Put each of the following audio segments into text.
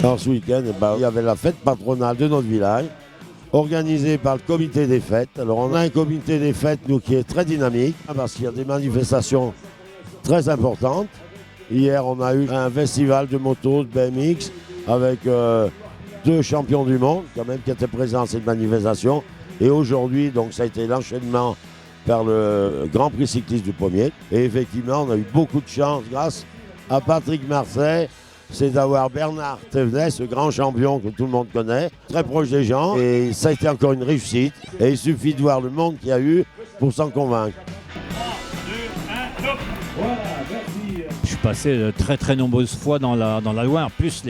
Alors ce week-end, il y avait la fête patronale de notre village, organisée par le comité des fêtes. Alors on a un comité des fêtes, nous, qui est très dynamique, parce qu'il y a des manifestations très importantes. Hier, on a eu un festival de motos, de BMX, avec 2 champions du monde, quand même, qui étaient présents à cette manifestation. Et aujourd'hui, donc, ça a été l'enchaînement vers le Grand Prix cycliste du Pommier. Et effectivement, on a eu beaucoup de chance grâce à Patrick Marseille. C'est d'avoir Bernard Thévenet, ce grand champion que tout le monde connaît, très proche des gens. Et ça a été encore une réussite. Et il suffit de voir le monde qu'il y a eu pour s'en convaincre. 3, 2, 1, top. Voilà, merci. Je suis passé très nombreuses fois dans la Loire, plus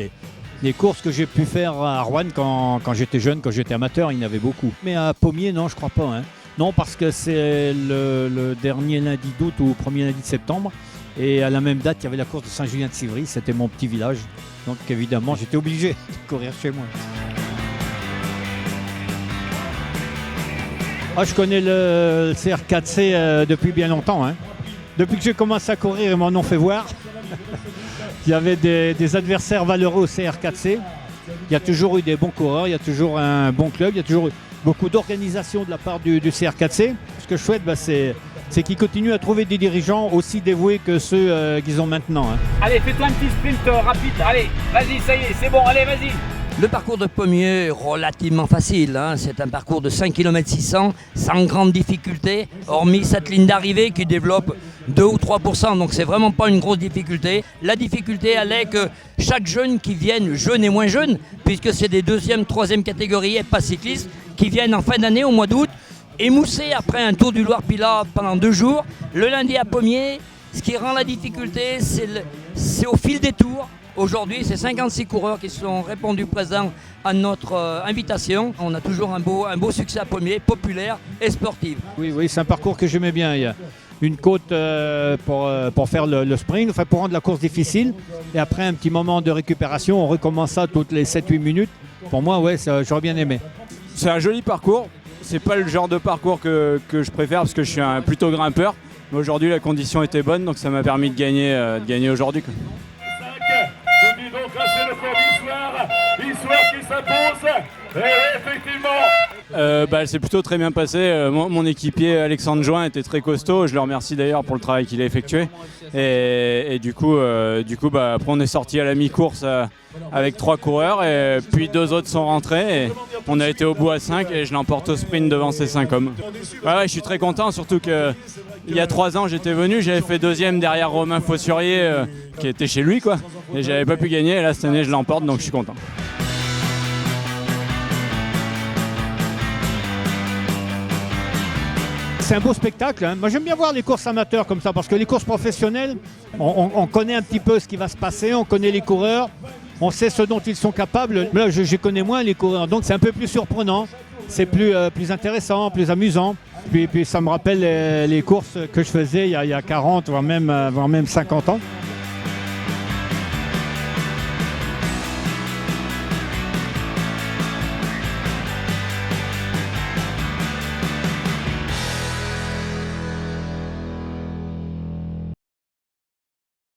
les courses que j'ai pu faire à Rouen quand j'étais jeune, quand j'étais amateur, il y en avait beaucoup. Mais à Pommier, non, je crois pas. Hein. Non, parce que c'est le dernier lundi d'août ou premier lundi de septembre. Et à la même date, il y avait la course de Saint-Julien-de-Civry, c'était mon petit village. Donc évidemment, j'étais obligé de courir chez moi. Ah, je connais le CR4C depuis bien longtemps. Hein. Depuis que j'ai commencé à courir, ils m'en ont fait voir. Il y avait des adversaires valeureux au CR4C. Il y a toujours eu des bons coureurs, il y a toujours un bon club, il y a toujours eu beaucoup d'organisation de la part du CR4C. Ce que je souhaite, c'est qu'ils continuent à trouver des dirigeants aussi dévoués que ceux qu'ils ont maintenant. Hein. Allez, fais-toi un petit sprint rapide. Allez, vas-y, ça y est, c'est bon, allez, vas-y. Le parcours de Pommier est relativement facile. Hein. C'est un parcours de 5 km 600 sans grande difficulté, hormis cette ligne d'arrivée qui développe 2 ou 3%. Donc c'est vraiment pas une grosse difficulté. La difficulté, elle est que chaque jeune qui vienne, jeune et moins jeune, puisque c'est des 2e, 3e catégories et pas cyclistes, qui viennent en fin d'année au mois d'août, émoussés après un tour du Loir-Pilat pendant 2 jours. Le lundi à Pommier, ce qui rend la difficulté, c'est au fil des tours. Aujourd'hui, c'est 56 coureurs qui sont répondus présents à notre invitation. On a toujours un beau succès à Pommier, populaire et sportif. Oui, c'est un parcours que j'aimais bien. Il y a une côte pour faire le sprint, enfin pour rendre la course difficile. Et après un petit moment de récupération, on recommence ça toutes les 7-8 minutes. Pour moi, ouais, j'aurais bien aimé. C'est un joli parcours. C'est pas le genre de parcours que je préfère parce que je suis plutôt grimpeur. Mais aujourd'hui, la condition était bonne, donc ça m'a permis de gagner aujourd'hui. Donc là, c'est le corps d'Histoire qui s'impose. Et effectivement. C'est plutôt très bien passé. Mon équipier Alexandre Join était très costaud. Je le remercie d'ailleurs pour le travail qu'il a effectué. Et du coup, après on est sorti à la mi-course avec 3 coureurs et puis 2 autres sont rentrés. Et on a été au bout à 5 et je l'emporte au sprint devant ces 5 hommes. Ouais, je suis très content, surtout que il y a 3 ans j'étais venu, j'avais fait 2e derrière Romain Fossurier qui était chez lui, quoi. Et j'avais pas pu gagner. Et là cette année je l'emporte, donc je suis content. C'est un beau spectacle. Hein. Moi, j'aime bien voir les courses amateurs comme ça, parce que les courses professionnelles, on connaît un petit peu ce qui va se passer, on connaît les coureurs, on sait ce dont ils sont capables. Là, je connais moins les coureurs, donc c'est un peu plus surprenant, c'est plus intéressant, plus amusant. Puis ça me rappelle les courses que je faisais il y a 40, voire même 50 ans.